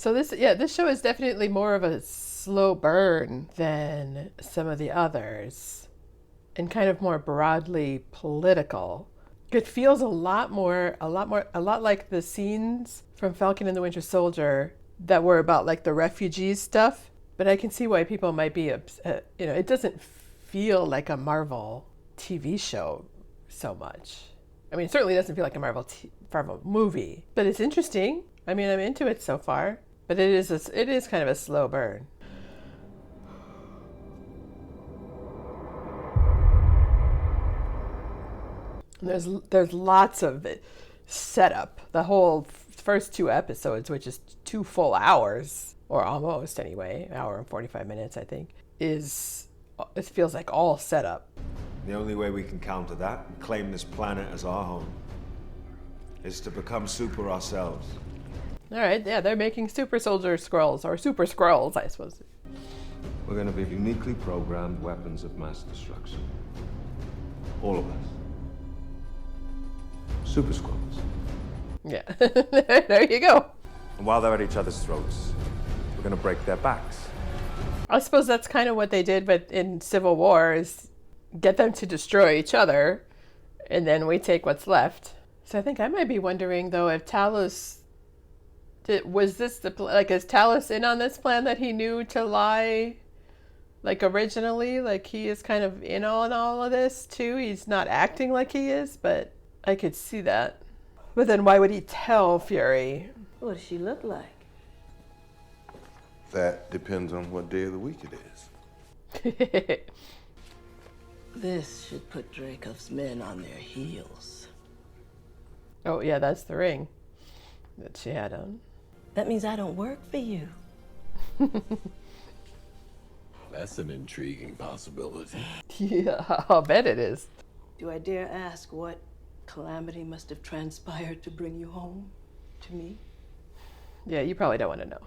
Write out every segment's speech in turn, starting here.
So this show is definitely more of a slow burn than some of the others, and kind of more broadly political. It feels a lot like the scenes from Falcon and the Winter Soldier that were about like the refugees stuff. But I can see why people might be upset. It doesn't feel like a Marvel TV show so much. I mean, it certainly doesn't feel like a Marvel movie, but it's interesting. I mean, I'm into it so far, but it is kind of a slow burn. There's lots of setup. The whole first 2 episodes, which is 2 full hours, or almost anyway, an hour and 45 minutes, I think, it feels like all setup. The only way we can counter that and claim this planet as our home is to become super ourselves. All right, yeah, they're making super soldier Skrulls, or super Skrulls, I suppose. We're going to be uniquely programmed weapons of mass destruction. All of us. Super Skrulls. Yeah, there you go. And while they're at each other's throats, we're going to break their backs. I suppose that's kind of what they did, but in Civil War, is get them to destroy each other, and then we take what's left. So I think I might be wondering, though, if Talos... was this is Talos in on this plan that he knew to lie, like, originally? Like, he is kind of in on all of this, too? He's not acting like he is, but I could see that. But then why would he tell Fury? What does she look like? That depends on what day of the week it is. This should put Dreyfus' men on their heels. Oh, yeah, that's the ring that she had on. That means I don't work for you. That's an intriguing possibility. Yeah, I'll bet it is. Do I dare ask what calamity must have transpired to bring you home to me? Yeah, you probably don't want to know.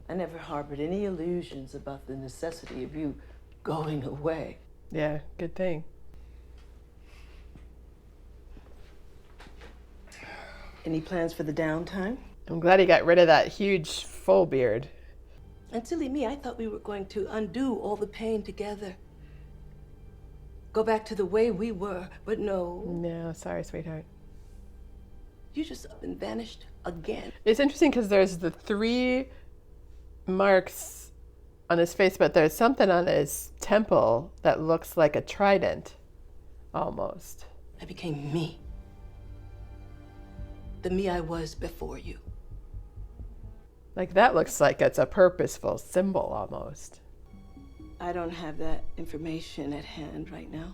I never harbored any illusions about the necessity of you going away. Yeah, good thing. Any plans for the downtime? I'm glad he got rid of that huge full beard. And silly me, I thought we were going to undo all the pain together. Go back to the way we were, but no. No, sorry, sweetheart. You just up and vanished again. It's interesting because there's the 3 marks on his face, but there's something on his temple that looks like a trident, almost. I became me. The me I was before you. Like, that looks like it's a purposeful symbol, almost. I don't have that information at hand right now.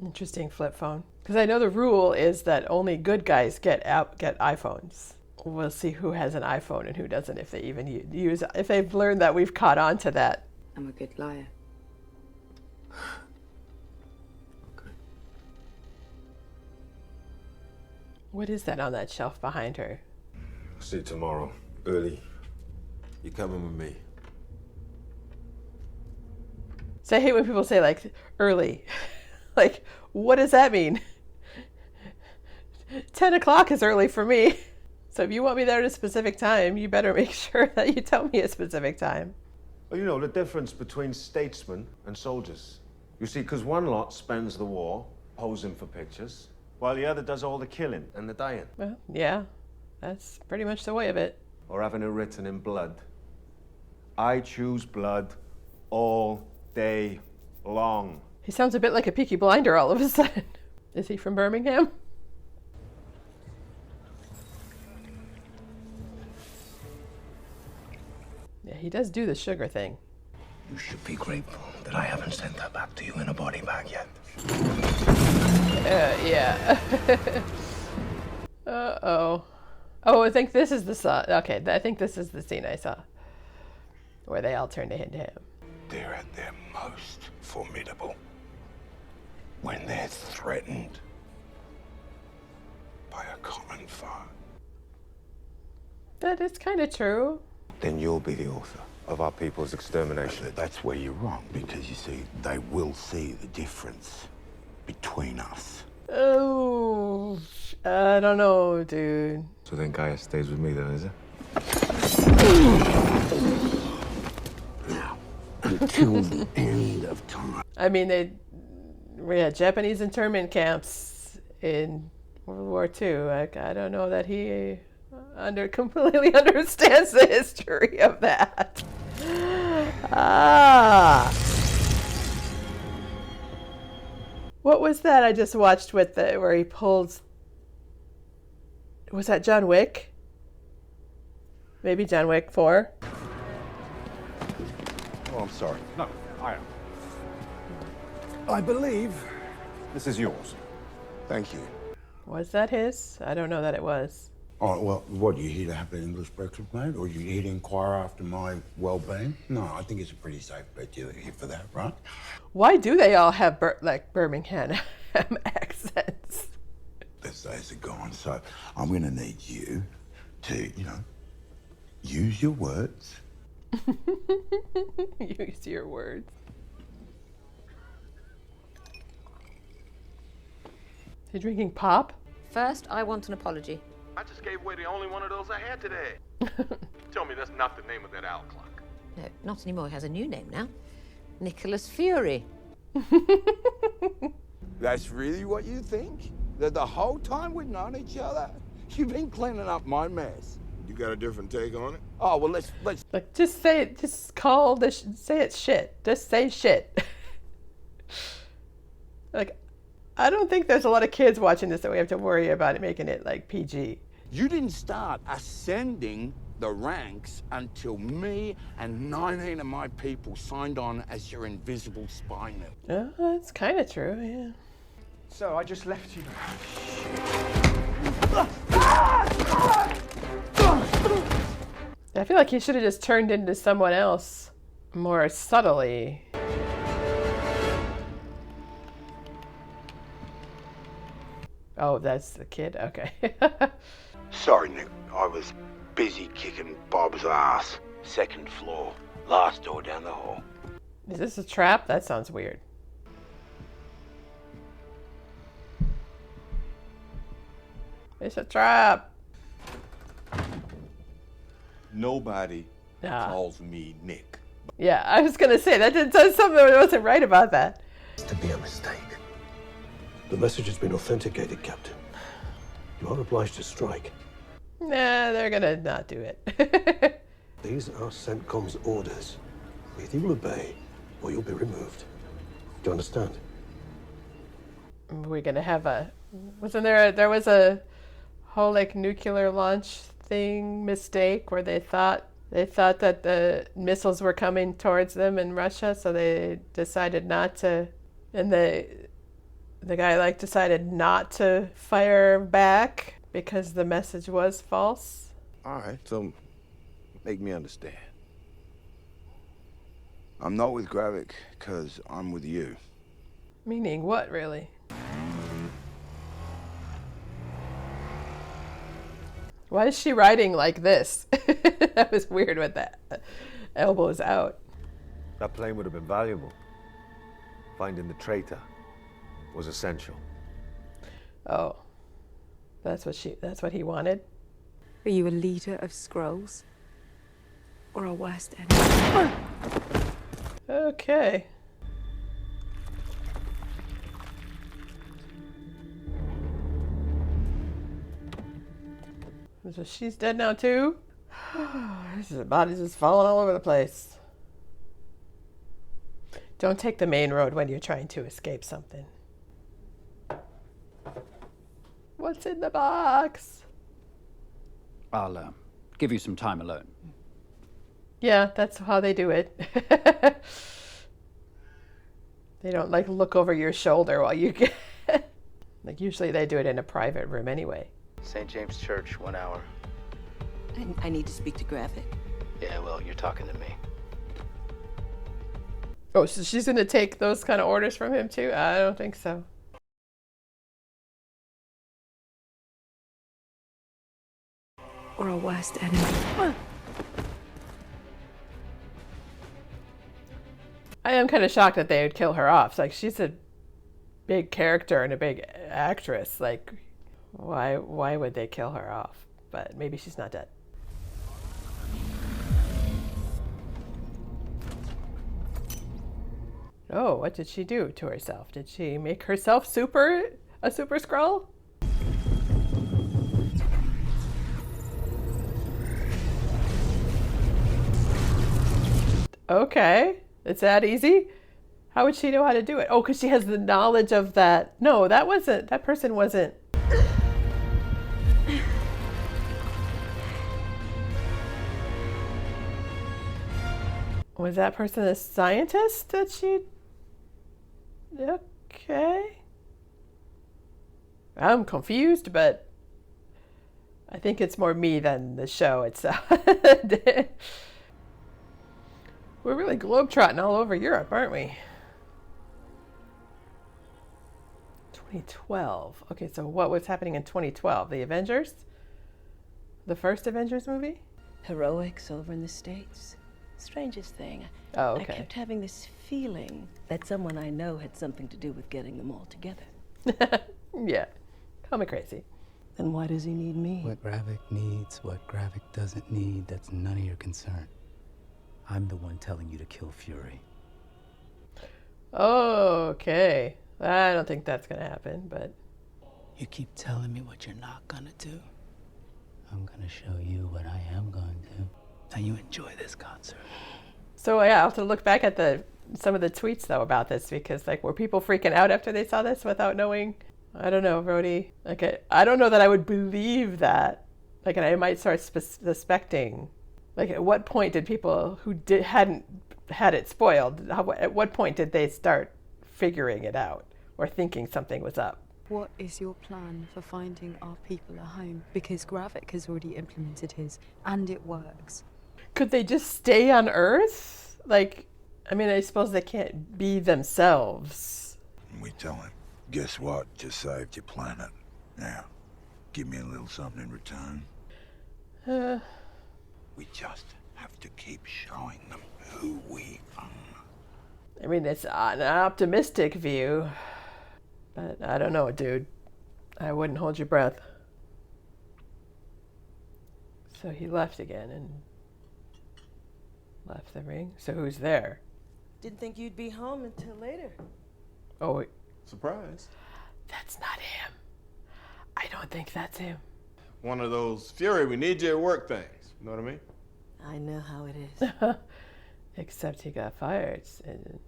Interesting flip phone. Because I know the rule is that only good guys get iPhones. We'll see who has an iPhone and who doesn't, if they even use, if they've learned that we've caught on to that. I'm a good liar. Okay. What is that on that shelf behind her? See you tomorrow, early. You coming with me? So I hate when people say, like, early. Like, what does that mean? 10 o'clock is early for me. So if you want me there at a specific time, you better make sure that you tell me a specific time. Well, you know, the difference between statesmen and soldiers. You see, because one lot spends the war posing for pictures, while the other does all the killing and the dying. Well, yeah, that's pretty much the way of it. Or having it written in blood. I choose blood all day long. He sounds a bit like a Peaky Blinder all of a sudden. Is he from Birmingham? Yeah, he does do the sugar thing. You should be grateful that I haven't sent her back to you in a body bag yet. Yeah. Uh-oh. Oh, I think this is the scene. Okay, I think this is the scene I saw. Where they all turn to him. They're at their most formidable when they're threatened by a common foe. That is kind of true. Then you'll be the author of our people's extermination. That's where you're wrong, because you see, they will see the difference between us. Oh, I don't know, dude. So then Gaia stays with me then, is it? Now, until the end of time. I mean, we had Japanese internment camps in World War II. Like, I don't know that he completely understands the history of that. What was that I just watched with where he pulls? Was that John Wick? Maybe John Wick 4? Oh, I'm sorry. No, I am. I believe this is yours. Thank you. Was that his? I don't know that it was. Oh, well, what, you here to have an English breakfast, mate? Or you here to inquire after my well-being? No, I think it's a pretty safe bet you're here for that, right? Why do they all have Birmingham accents? Those days are gone, so I'm going to need you to, use your words. Use your words. You drinking pop? First, I want an apology. I just gave away the only one of those I had today. Tell me that's not the name of that owl clock. No, not anymore. He has a new name now. Nicholas Fury. That's really what you think? That the whole time we've known each other, you've been cleaning up my mess? You got a different take on it? Oh, well, let's... Like, just say it. Just call this. Say it's shit. Just say shit. Like, I don't think there's a lot of kids watching this that we have to worry about it making it like PG. You didn't start ascending the ranks until me and 19 of my people signed on as your invisible spy net. That's kind of true, yeah. So I just left you. I feel like he should have just turned into someone else more subtly. Oh, that's the kid? Okay. Sorry, Nick. I was busy kicking Bob's ass. Second floor. Last door down the hall. Is this a trap? That sounds weird. It's a trap. Nobody calls me Nick. Yeah, I was going to say, that did something that wasn't right about that. To be a mistake. The message has been authenticated, Captain. You are obliged to strike. Nah, they're going to not do it. These are CENTCOM's orders. Either you'll obey, or you'll be removed. Do you understand? We're going to have wasn't there was a whole like nuclear launch thing mistake where they thought that the missiles were coming towards them in Russia, so they decided not to, and the guy decided not to fire back because the message was false. All right, so make me understand. I'm not with Gravik because I'm with you. Meaning what, really? Why is she riding like this? That was weird with that. Elbows out. That plane would have been valuable. Finding the traitor was essential. Oh. That's what he wanted? Are you a leader of Skrulls? Or a worst enemy? Okay. So she's dead now too? The body's just falling all over the place. Don't take the main road when you're trying to escape something. What's in the box? I'll give you some time alone. Yeah, that's how they do it. They don't look over your shoulder while you get... usually they do it in a private room anyway. St. James Church, 1 hour. I need to speak to Gravik. Yeah, well, you're talking to me. Oh, so she's going to take those kind of orders from him too? I don't think so. Or a worst enemy. I am kind of shocked that they would kill her off. She's a big character and a big actress. Why would they kill her off? But maybe she's not dead. Oh, what did she do to herself? Did she make herself a super Skrull? Okay, it's that easy? How would she know how to do it? Oh, because she has the knowledge of that. No, that person wasn't. Was that person a scientist that she... Okay. I'm confused, but I think it's more me than the show itself. We're really globetrotting all over Europe, aren't we? 2012. Okay, so what was happening in 2012? The Avengers? The first Avengers movie? Heroics over in the States. Strangest thing. Oh, okay. I kept having this feeling that someone I know had something to do with getting them all together. Yeah. Call me crazy. Then why does he need me? What Gravik needs, what Gravik doesn't need, that's none of your concern. I'm the one telling you to kill Fury. Okay. I don't think that's going to happen, but... You keep telling me what you're not going to do. I'm going to show you what I am going to. Now you enjoy this concert. So yeah, I'll have to look back at some of the tweets, though, about this, because, like, were people freaking out after they saw this without knowing? I don't know, Rhodey. Like, I don't know that I would believe that. Like, and I might start suspecting. Like, at what point did people who hadn't had it spoiled, at what point did they start figuring it out or thinking something was up? What is your plan for finding our people at home? Because Gravik has already implemented his, and it works. Could they just stay on Earth? Like, I mean, I suppose they can't be themselves. We tell him, guess what? Just saved your planet. Now, give me a little something in return. We just have to keep showing them who we are. I mean, it's an optimistic view, but I don't know, dude. I wouldn't hold your breath. So he left again and left the ring. So who's there? Didn't think you'd be home until later. Oh, wait. Surprise. That's not him. I don't think that's him. One of those Fury, we need you at work things. You know what I mean? I know how it is. Except he got fired, and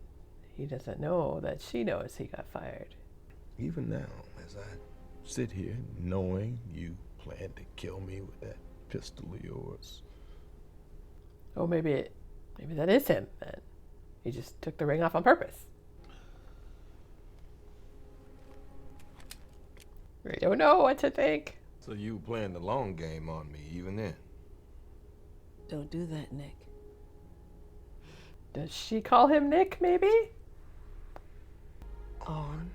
he doesn't know that she knows he got fired. Even now, as I sit here knowing you plan to kill me with that pistol of yours. Oh, maybe that is him, then. He just took the ring off on purpose. We don't know what to think. So you playing the long game on me, even then? Don't do that, Nick. Does she call him Nick, maybe? On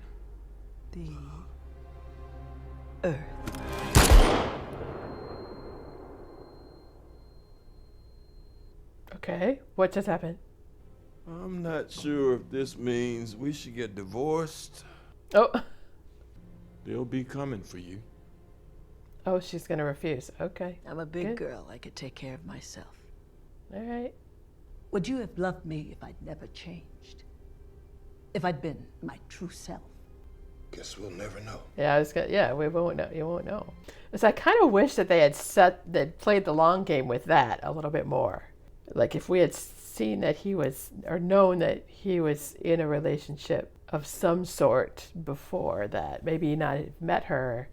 the Earth. Okay, what just happened? I'm not sure if this means we should get divorced. Oh. They'll be coming for you. Oh, she's gonna refuse. Okay. I'm a big girl. I could take care of myself. All right. Would you have loved me if I'd never changed? If I'd been my true self? Guess we'll never know. Yeah, we won't know. You won't know. So I kind of wish that they had played the long game with that a little bit more. Like if we had seen that he was, or known that he was in a relationship of some sort before that, maybe not have met her.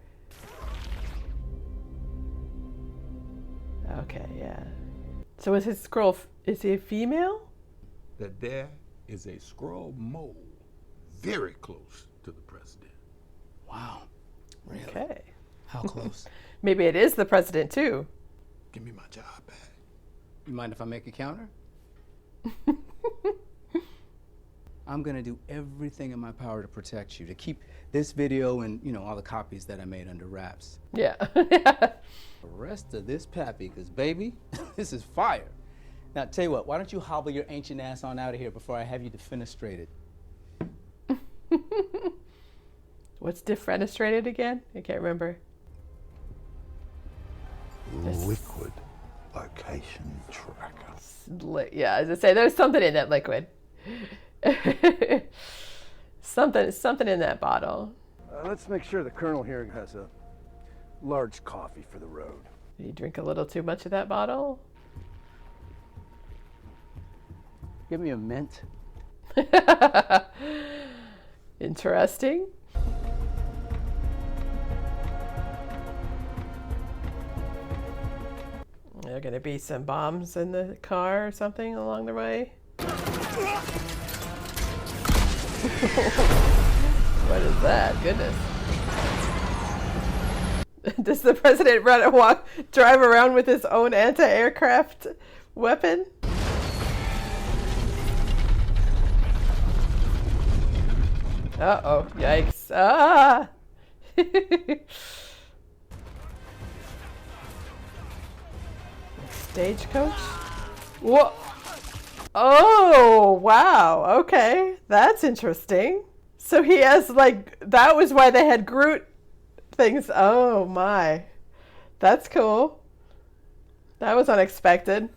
Okay, yeah. So is his Skrull, is he a female? That there is a Skrull mole very close to the president. Wow. Really? Okay. How close? Maybe it is the president too. Give me my job back. You mind if I make a counter? I'm gonna do everything in my power to protect you, to keep this video and, you know, all the copies that I made under wraps. Yeah. The rest of this pappy, because baby, this is fire. Now, tell you what, why don't you hobble your ancient ass on out of here before I have you defenestrated? What's defenestrated again? I can't remember. liquid location tracker. Yeah, as I say, there's something in that liquid. something in that bottle. Let's make sure the Colonel here has a large coffee for the road. Did you drink a little too much of that bottle? Give me a mint. Interesting. There are going to be some bombs in the car or something along the way. What is that? Goodness. Does the president drive around with his own anti-aircraft weapon? Uh-oh, yikes. Ah! Stagecoach? Whoa! Oh, wow. Okay, that's interesting. So he has, like, that was why they had Groot things. Oh, my. That's cool. That was unexpected.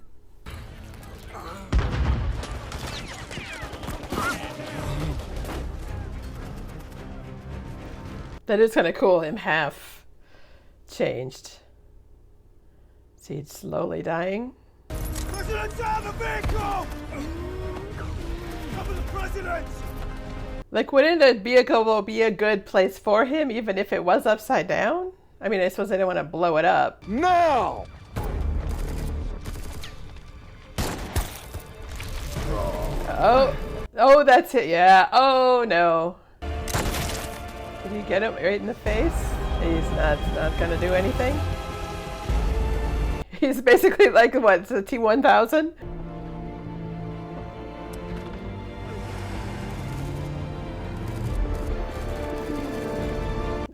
That is kind of cool, him half changed. See, he's slowly dying. President's out of the vehicle! Cover the president! Like, wouldn't the vehicle be a good place for him, even if it was upside down? I mean, I suppose I didn't want to blow it up. Now! Oh, that's it, yeah. Oh, no. Did he get him right in the face? He's not gonna do anything? He's basically like, what, it's a T-1000?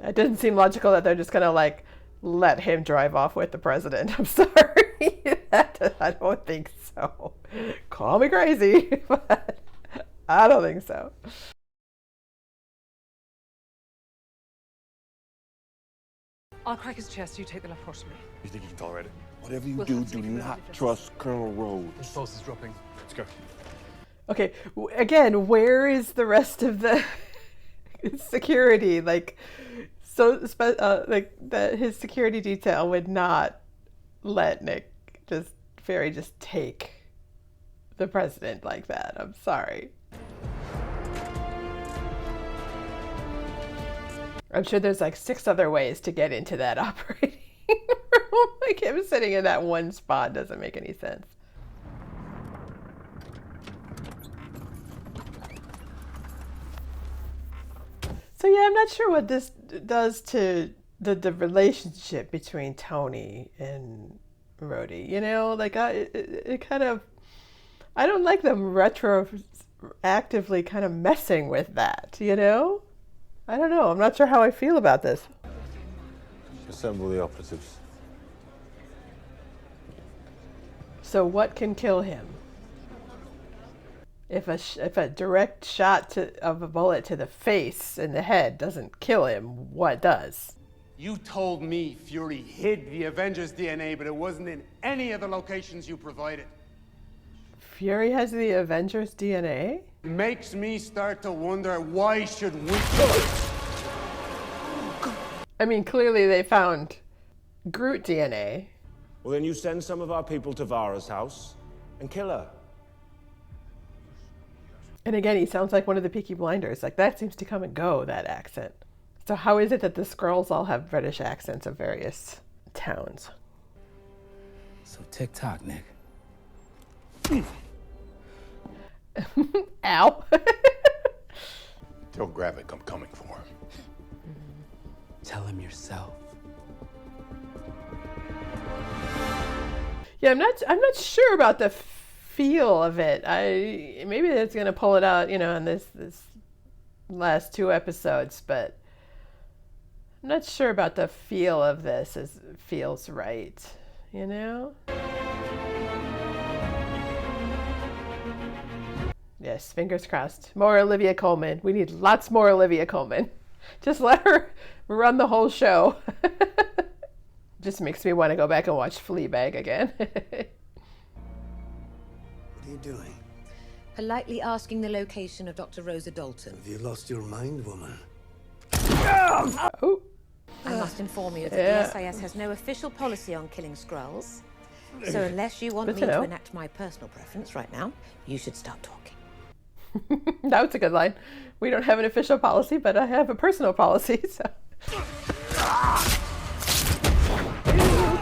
It doesn't seem logical that they're just gonna, like, let him drive off with the president. I'm sorry. I don't think so. Call me crazy, but I don't think so. I'll crack his chest, you take the left horse from me. You think you can tolerate it? Whatever you do not trust Colonel Rhodes. His pulse is dropping. Let's go. Okay, again, where is the rest of the security? Like, like that his security detail would not let Nick Fury just take the president like that. I'm sorry. I'm sure there's like 6 other ways to get into that operating room. Like, him sitting in that one spot doesn't make any sense. So yeah, I'm not sure what this does to the relationship between Tony and Rhodey. You know, like it kind of, I don't like them retroactively kind of messing with that, you know? I don't know. I'm not sure how I feel about this. Assemble the operatives. So what can kill him? If a direct shot of a bullet to the face and the head doesn't kill him, what does? You told me Fury hid the Avengers' DNA, but it wasn't in any of the locations you provided. Fury has the Avengers' DNA? Makes me start to wonder, why should we... I mean, clearly they found Groot DNA. Well, then you send some of our people to Vara's house and kill her. And again, he sounds like one of the Peaky Blinders. Like, that seems to come and go, that accent. So how is it that the Skrulls all have British accents of various towns? So TikTok, Nick. Ow. Tell Gravik I'm coming for him. Tell him yourself. Yeah, I'm not sure about the feel of it. Maybe it's gonna pull it out, you know, in this last 2 episodes, but I'm not sure about the feel of this. It feels right, you know? Yes, fingers crossed. More Olivia Coleman. We need lots more Olivia Coleman. Just let her run the whole show. Just makes me want to go back and watch Fleabag again. What are you doing? Politely asking the location of Dr. Rosa Dalton. Have you lost your mind, woman? Oh. I must inform you that Yeah. the SIS has no official policy on killing Skrulls. So unless you want Good me to to know. enact my personal preference right now, you should start talking. That was a good line. We don't have an official policy, but I have a personal policy, so.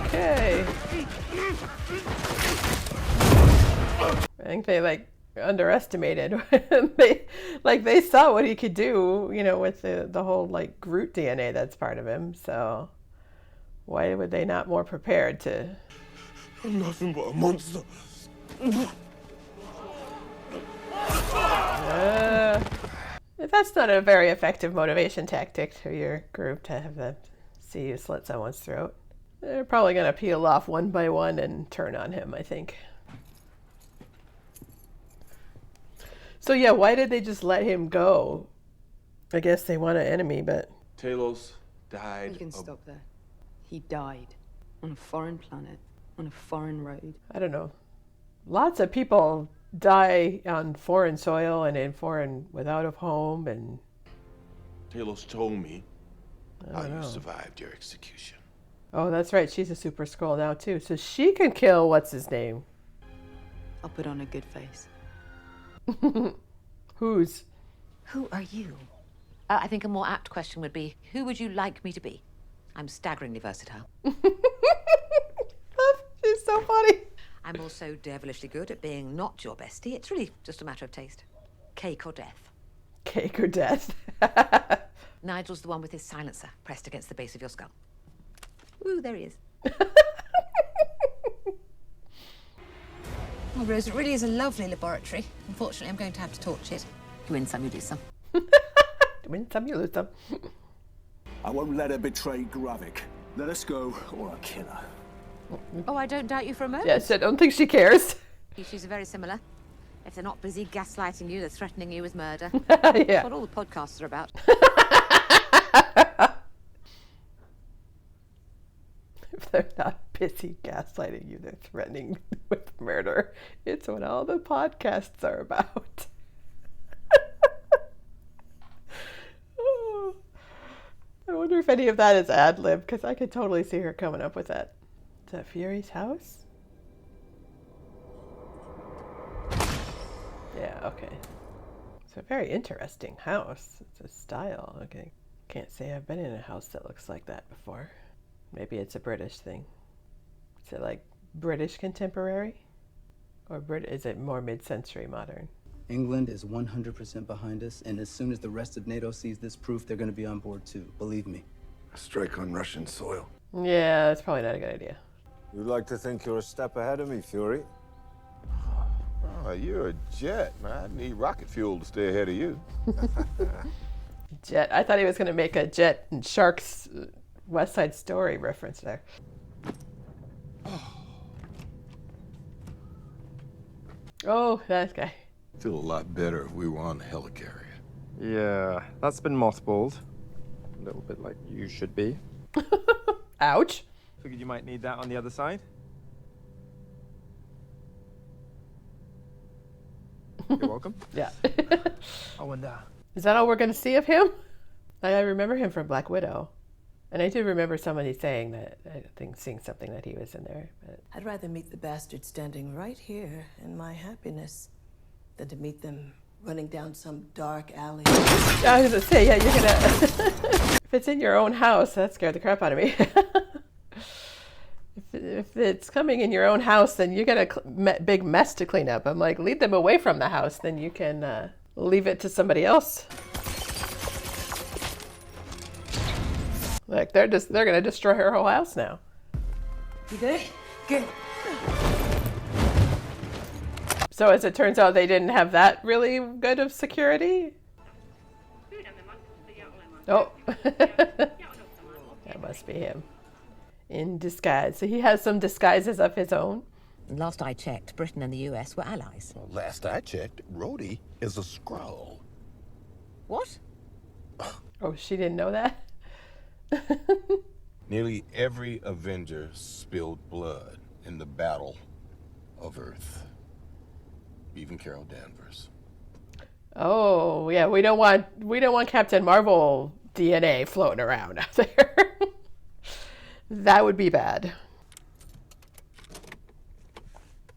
Okay. I think they like underestimated. they saw what he could do, you know, with the whole like Groot DNA that's part of him. So why would they not more prepared to? I'm nothing but a monster. That's not a very effective motivation tactic to your group to have them see you slit someone's throat. They're probably going to peel off one by one and turn on him, I think. So yeah, why did they just let him go? I guess they want an enemy, but... Talos died. You can stop there. He died on a foreign planet, on a foreign road. I don't know. Lots of people die on foreign soil and in foreign without a home, and Talos told me I how don't you know. survived your execution. Oh, that's right. She's a super Skrull now too, so she can kill what's his name. I'll put on a good face. Whose? Who are you? I think a more apt question would be, who would you like me to be? I'm staggeringly versatile. She's so funny. I'm also devilishly good at being not your bestie. It's really just a matter of taste. Cake or death. Cake or death. Nigel's the one with his silencer pressed against the base of your skull. Ooh, there he is. Well, Rose, it really is a lovely laboratory. Unfortunately, I'm going to have to torch it. You win some, you lose some. Win some, you lose some. I won't let her betray Gravik. Let us go, or I'll kill her. Oh, I don't doubt you for a moment. Yes, I don't think she cares. Issues are very similar. If they're not busy gaslighting you, they're threatening you with murder. Yeah. That's what all the podcasts are about. If they're not busy gaslighting you, they're threatening with murder. It's what all the podcasts are about. Oh. I wonder if any of that is ad-lib, because I could totally see her coming up with that. Is that Fury's house? Yeah, okay. It's a very interesting house. It's a style. Okay. Can't say I've been in a house that looks like that before. Maybe it's a British thing. Is it like British contemporary? Or is it more mid-century modern? England is 100% behind us, and as soon as the rest of NATO sees this proof, they're going to be on board too. Believe me. A strike on Russian soil. Yeah, that's probably not a good idea. You like to think you're a step ahead of me, Fury. Oh, you're a jet, man. I need rocket fuel to stay ahead of you. Jet. I thought he was going to make a Jet and Shark's West Side Story reference there. Oh, that guy. Feel a lot better if we were on the helicarrier. Yeah, that's been mothballed. A little bit like you should be. Ouch. Figured you might need that on the other side. You're welcome. Yeah. Oh, and Is that all we're going to see of him? I remember him from Black Widow. And I do remember somebody saying that, I think seeing something that he was in there. But... I'd rather meet the bastard standing right here in my happiness than to meet them running down some dark alley. I was going to say, yeah, you're going to... If it's in your own house, that scared the crap out of me. If it's coming in your own house, then you got a big mess to clean up. I'm like, lead them away from the house, then you can leave it to somebody else. Like they're gonna destroy her whole house now. You good? Good. So as it turns out, they didn't have that really good of security. Oh, that must be him. In disguise. So he has some disguises of his own. Last I checked, Britain and the US were allies. Well, last I checked, Rhodey is a Skrull. What? Oh, she didn't know that? Nearly every Avenger spilled blood in the Battle of Earth. Even Carol Danvers. Oh, yeah, we don't want Captain Marvel DNA floating around out there. That would be bad.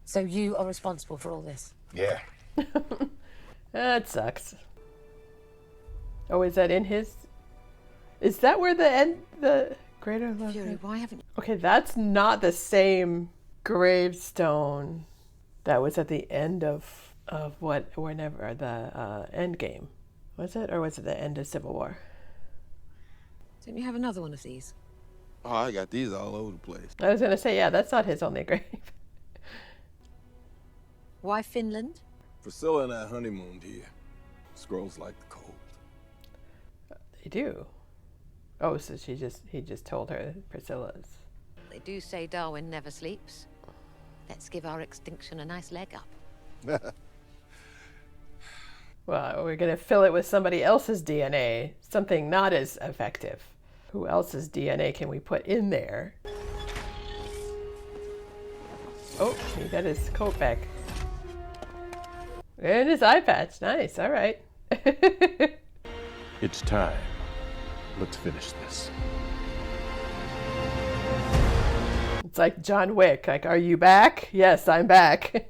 So you are responsible for all this? Yeah. That sucks. Oh, is that in his? Is that where the greater love? Fury, why haven't? Okay, that's not the same gravestone that was at the end of whenever the end game. Was it, or was it the end of Civil War? Didn't you have another one of these? Oh, I got these all over the place. I was gonna say, yeah, that's not his only grave. Why Finland? Priscilla and I honeymooned here. Scrolls like the cold. They do. Oh, so he just told her Priscilla's. They do say Darwin never sleeps. Let's give our extinction a nice leg up. Well, we're gonna fill it with somebody else's DNA, something not as effective. Who else's DNA can we put in there? Oh, he got his coat back. And his eye patch. Nice, all right. It's time. Let's finish this. It's like John Wick. Like, are you back? Yes, I'm back.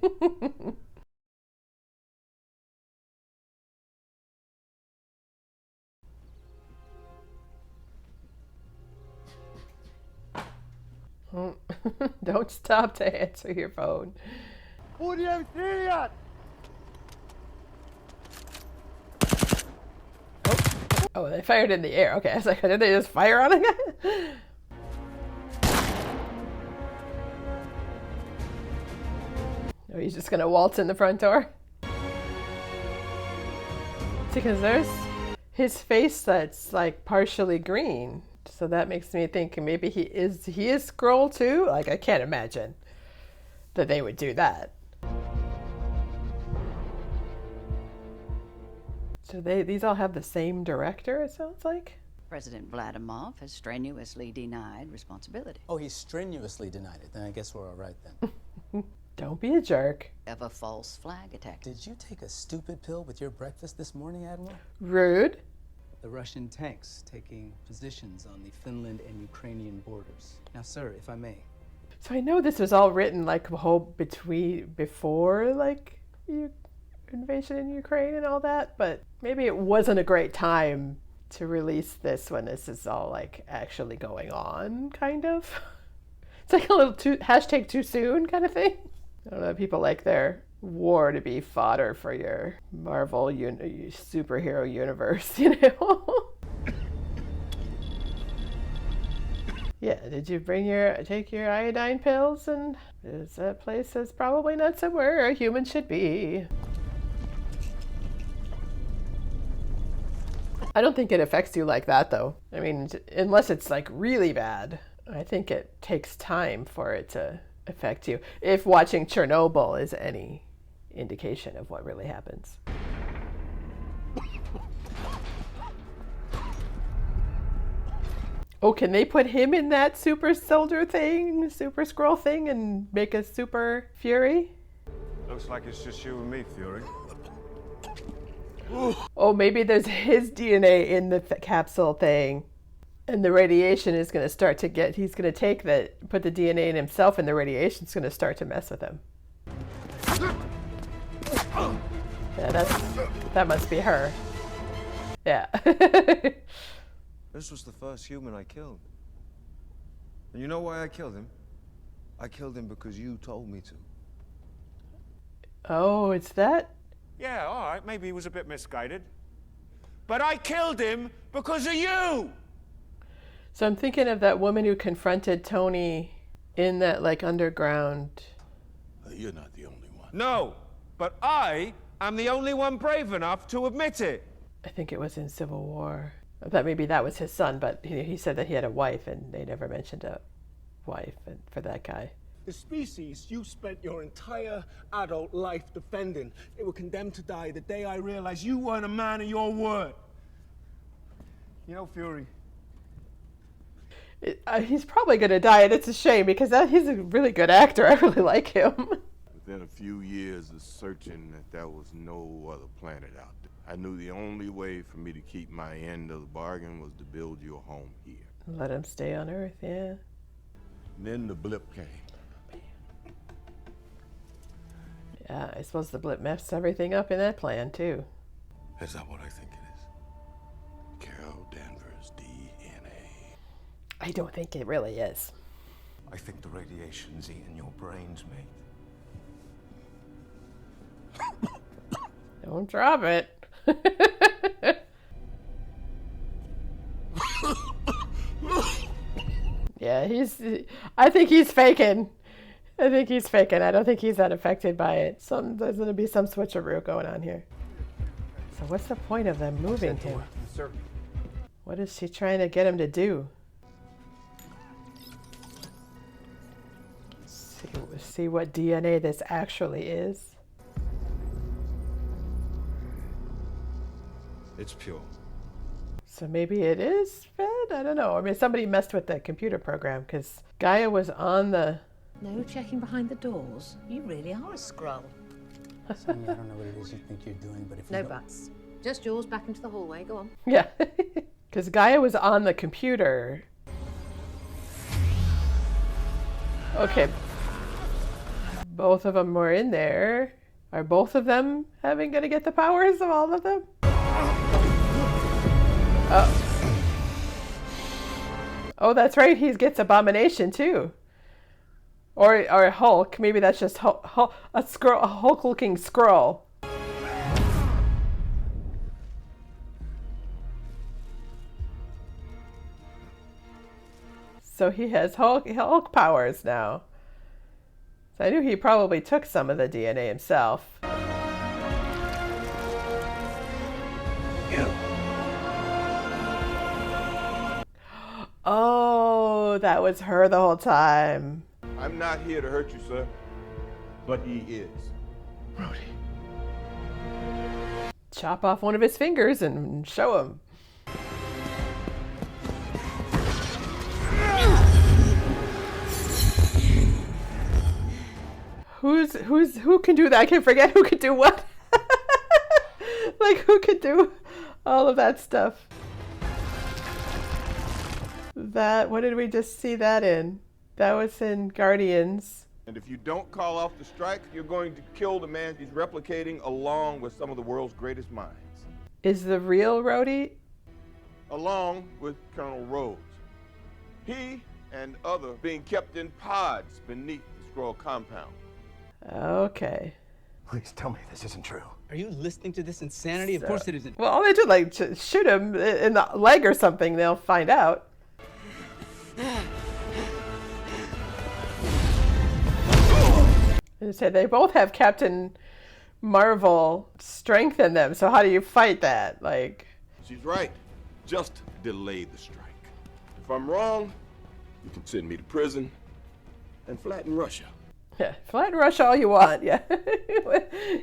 Don't stop to answer your phone. Oh, they fired in the air. Okay, I was like, did they just fire on a guy? Oh, he's just gonna waltz in the front door? Because there's his face that's like partially green. So that makes me think maybe he is Skrull too? Like, I can't imagine that they would do that. So these all have the same director, it sounds like? President Vladimir has strenuously denied responsibility. Oh, he strenuously denied it. Then I guess we're all right then. Don't be a jerk. Of a false flag attack. Did you take a stupid pill with your breakfast this morning, Admiral? Rude. The Russian tanks taking positions on the Finland and Ukrainian borders. Now, sir, if I may. So I know this was all written like before like invasion in Ukraine and all that, but maybe it wasn't a great time to release this when this is all like actually going on, kind of. It's like a little hashtag too soon kind of thing. I don't know, people like their war to be fodder for your Marvel superhero universe, you know? Yeah, did you take your iodine pills? And is that place that's probably not somewhere a human should be. I don't think it affects you like that, though. I mean, unless it's like really bad. I think it takes time for it to affect you. If watching Chernobyl is any indication of what really happens. Oh, can they put him in that super soldier thing, super Skrull thing, and make a super Fury? Looks like it's just you and me, Fury. Oh, maybe there's his DNA in the capsule thing. And the radiation is going to start to he's going to put the DNA in himself, and the radiation's going to start to mess with him. Yeah, that must be her. Yeah. This was the first human I killed. And you know why I killed him? I killed him because you told me to. Oh, it's that? Yeah, all right, maybe he was a bit misguided. But I killed him because of you! So I'm thinking of that woman who confronted Tony in that, like, underground... You're not the only one. No, but I am the only one brave enough to admit it. I think it was in Civil War. I thought maybe that was his son, but he said that he had a wife, and they never mentioned a wife for that guy. The species you spent your entire adult life defending, they were condemned to die the day I realized you weren't a man of your word. You know, Fury. He's probably going to die, and it's a shame because he's a really good actor. I really like him. Within a few years of searching, there was no other planet out there. I knew the only way for me to keep my end of the bargain was to build you a home here. Let him stay on Earth, yeah. And then the blip came. Yeah, I suppose the blip messed everything up in that plan, too. Is that what I think it is? Carol Danvers' DNA. I don't think it really is. I think the radiation's eating your brains, mate. Don't drop it. Yeah, I think he's faking. I don't think he's that affected by it. There's going to be some switcheroo going on here. So what's the point of them moving him? Sir. What is she trying to get him to do? See what DNA this actually is. It's pure. So maybe it is fed? I don't know. I mean, somebody messed with the computer program because Gaia was on the... No checking behind the doors. You really are a Skrull. Sonny, I don't know what it is you think you're doing, but if you No don't... buts. Just yours back into the hallway. Go on. Yeah. Because Gaia was on the computer. Okay. Both of them were in there. Are both of them going to get the powers of all of them? Oh, that's right. He gets Abomination too, or Hulk. Maybe that's just a Hulk-looking Skrull. So he has Hulk powers now. So I knew he probably took some of the DNA himself. Oh, that was her the whole time. I'm not here to hurt you, sir, but he is. Rhodey. Chop off one of his fingers and show him. Who can do that? I can forget who could do what. Like, who could do all of that stuff? What did we just see that in? That was in Guardians. And if you don't call off the strike, you're going to kill the man he's replicating along with some of the world's greatest minds. Is the real Rhodey? Along with Colonel Rhodes. He and other being kept in pods beneath the Skrull compound. Okay. Please tell me this isn't true. Are you listening to this insanity? Of course it isn't. Well, all they did, like, shoot him in the leg or something. They'll find out. They said they both have Captain Marvel strength in them. So how do you fight that? Like, she's right. Just delay the strike. If I'm wrong, you can send me to prison and flatten Russia. Yeah, flatten Russia all you want. Yeah,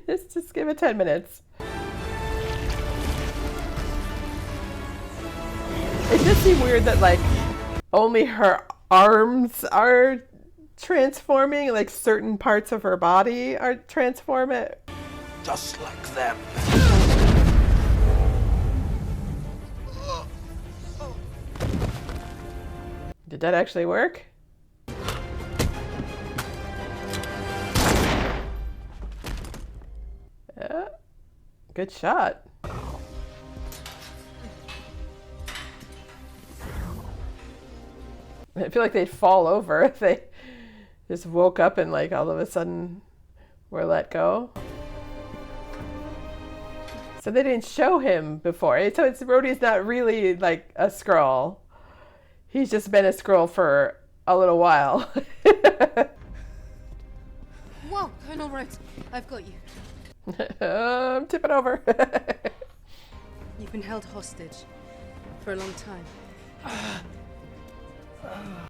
just give it 10 minutes. It just seemed weird that like only her arms are transforming, like certain parts of her body are transforming. Just like them. Did that actually work? Yeah, good shot. I feel like they'd fall over if they just woke up and like all of a sudden were let go. So they didn't show him before. So it's Rhodey's not really like a Skrull. He's just been a Skrull for a little while. Whoa, Colonel Rhodes, I've got you. I'm tipping over. You've been held hostage for a long time.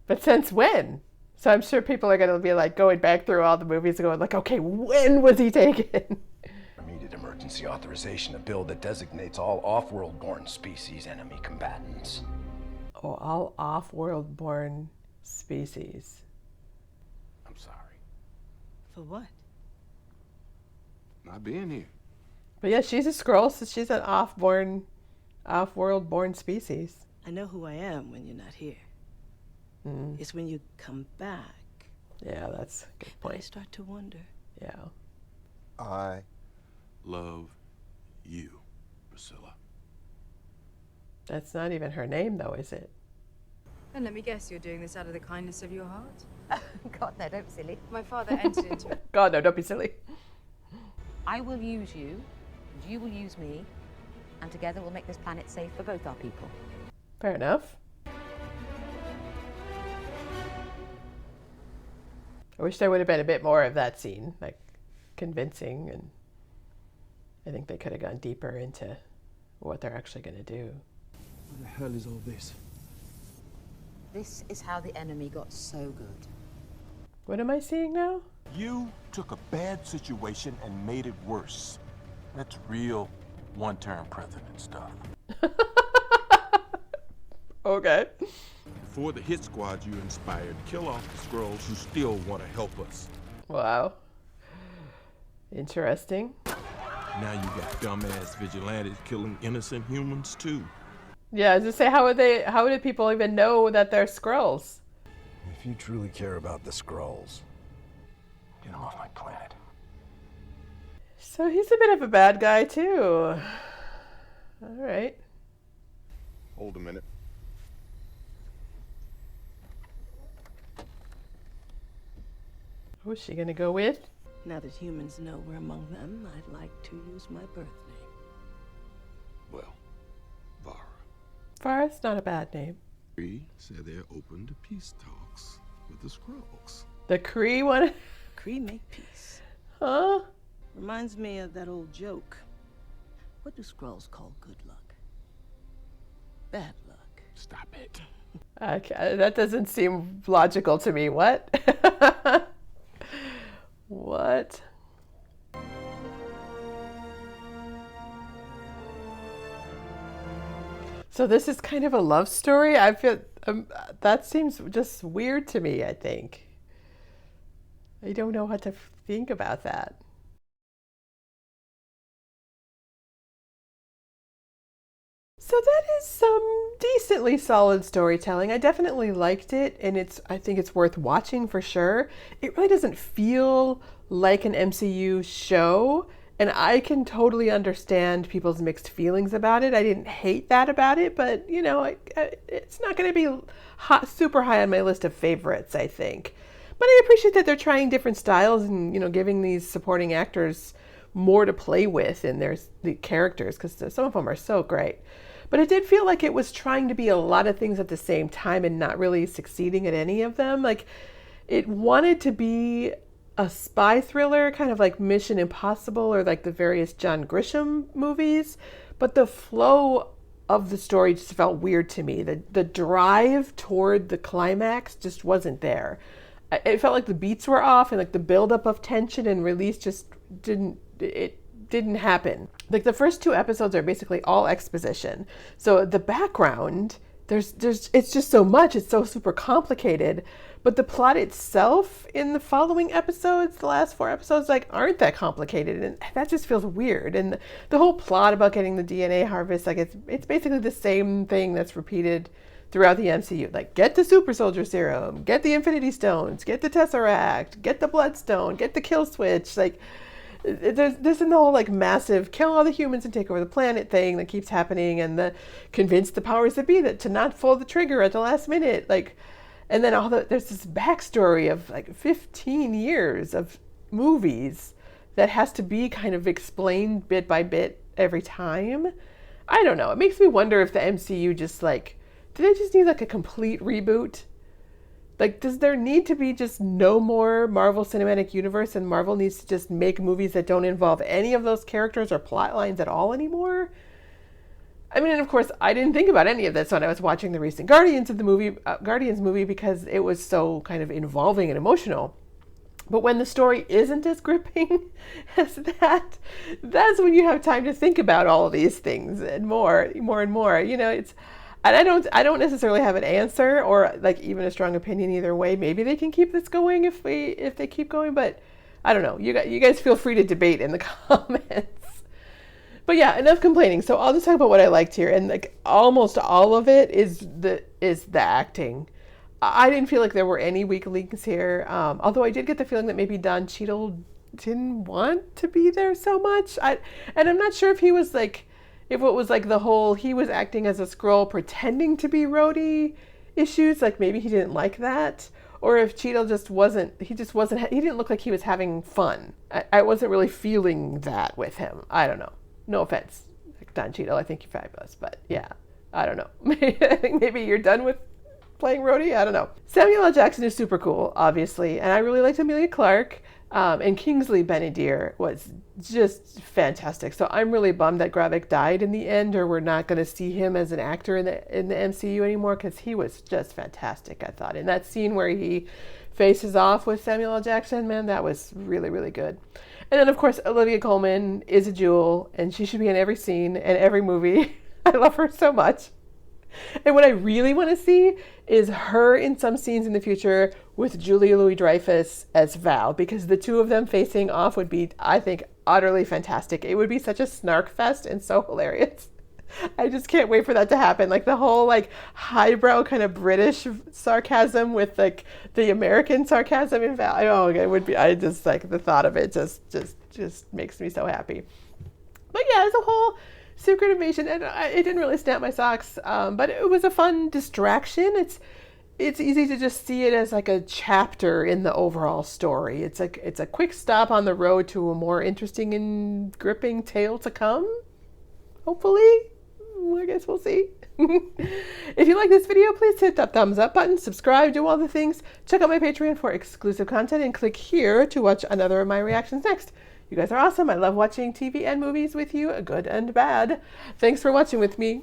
But since when? So I'm sure people are going to be like going back through all the movies and going like, okay, when was he taken? Needed emergency authorization, a bill that designates all off-world born species enemy combatants. Oh, all off-world born species. I'm sorry. For what? Not being here. But yeah, she's a Skrull, so she's an off-world born species. I know who I am when you're not here. It's when you come back. Yeah, that's a good point. I start to wonder. Yeah. I love you, Priscilla. That's not even her name, though, is it? And let me guess, you're doing this out of the kindness of your heart? God, no, don't be silly. My father entered into it. God, no, don't be silly. I will use you, and you will use me, and together we'll make this planet safe for both our people. Fair enough. I wish there would have been a bit more of that scene, like convincing, and I think they could have gone deeper into what they're actually going to do. What the hell is all this? This is how the enemy got so good. What am I seeing now? You took a bad situation and made it worse. That's real one-term president stuff. Okay. Before the hit squad you inspired, kill off the Skrulls who still want to help us. Wow. Interesting. Now you got dumbass vigilantes killing innocent humans too. Yeah, I was just say, how did people even know that they're Skrulls? If you truly care about the Skrulls, get them off my planet. So he's a bit of a bad guy too. All right. Hold a minute. Who's she gonna go with? Now that humans know we're among them, I'd like to use my birth name. Well, Vara. Vara's not a bad name. Kree said they're open to peace talks with the Skrulls. The Kree one? Kree make peace. Huh? Reminds me of that old joke. What do Skrulls call good luck? Bad luck. Stop it. Okay, that doesn't seem logical to me. What? What? So this is kind of a love story? I feel that seems just weird to me, I think. I don't know what to think about that. So that is some decently solid storytelling. I definitely liked it, and I think it's worth watching for sure. It really doesn't feel like an MCU show, and I can totally understand people's mixed feelings about it. I didn't hate that about it, but you know, it's not going to be super high on my list of favorites, I think. But I appreciate that they're trying different styles and, you know, giving these supporting actors more to play with in the characters, because some of them are so great. But it did feel like it was trying to be a lot of things at the same time and not really succeeding at any of them. Like, it wanted to be a spy thriller, kind of like Mission Impossible or like the various John Grisham movies, but the flow of the story just felt weird to me. The drive toward the climax just wasn't there. It felt like the beats were off, and like the buildup of tension and release just didn't happen. Like, the first 2 episodes are basically all exposition. So the background, it's just so much. It's so super complicated. But the plot itself in the following episodes, the last 4 episodes, like, aren't that complicated, and that just feels weird. And the whole plot about getting the DNA harvest, like, it's basically the same thing that's repeated throughout the MCU. Like, get the super soldier serum, get the Infinity Stones, get the Tesseract, get the Bloodstone, get the kill switch. Like, there's this in the whole like massive kill all the humans and take over the planet thing that keeps happening, and convince the powers that be that to not pull the trigger at the last minute. Like, and then there's this backstory of like 15 years of movies that has to be kind of explained bit by bit every time. I don't know. It makes me wonder if the MCU just like, do they just need like a complete reboot? Like, does there need to be just no more Marvel Cinematic Universe, and Marvel needs to just make movies that don't involve any of those characters or plot lines at all anymore? I mean, and of course, I didn't think about any of this when I was watching the recent Guardians movie, because it was so kind of involving and emotional. But when the story isn't as gripping as that's when you have time to think about all of these things and more and more. You know, And I don't necessarily have an answer or like even a strong opinion either way. Maybe they can keep this going if they keep going, but I don't know. You guys feel free to debate in the comments. But yeah, enough complaining. So I'll just talk about what I liked here, and like almost all of it is the acting. I didn't feel like there were any weak links here. Although I did get the feeling that maybe Don Cheadle didn't want to be there so much. And I'm not sure if he was like, if it was like the whole he was acting as a Skrull pretending to be Rhodey issues, like maybe he didn't like that, or if Cheadle just wasn't, he didn't look like he was having fun. I wasn't really feeling that with him. I don't know. No offense, Don Cheadle, I think you're fabulous, but yeah, I don't know. I think maybe you're done with playing Rhodey. I don't know. Samuel L. Jackson is super cool, obviously, and I really liked Emilia Clarke. And Kingsley Ben-Adir was just fantastic. So I'm really bummed that Gravik died in the end, or we're not going to see him as an actor in the MCU anymore, because he was just fantastic, I thought. In that scene where he faces off with Samuel L. Jackson, man, that was really, really good. And then, of course, Olivia Coleman is a jewel, and she should be in every scene and every movie. I love her so much. And what I really want to see is her in some scenes in the future with Julia Louis-Dreyfus as Val, because the two of them facing off would be, I think, utterly fantastic. It would be such a snark fest and so hilarious. I just can't wait for that to happen. Like the whole like highbrow kind of British sarcasm with like the American sarcasm in Val. Oh, it would be. I just like the thought of it just makes me so happy. But yeah, as a whole, Secret Invasion, and it didn't really snap my socks, but it was a fun distraction. It's easy to just see it as like a chapter in the overall story. It's a quick stop on the road to a more interesting and gripping tale to come. Hopefully, I guess we'll see. If you like this video, please hit that thumbs up button, subscribe, do all the things. Check out my Patreon for exclusive content, and click here to watch another of my reactions next. You guys are awesome. I love watching TV and movies with you, good and bad. Thanks for watching with me.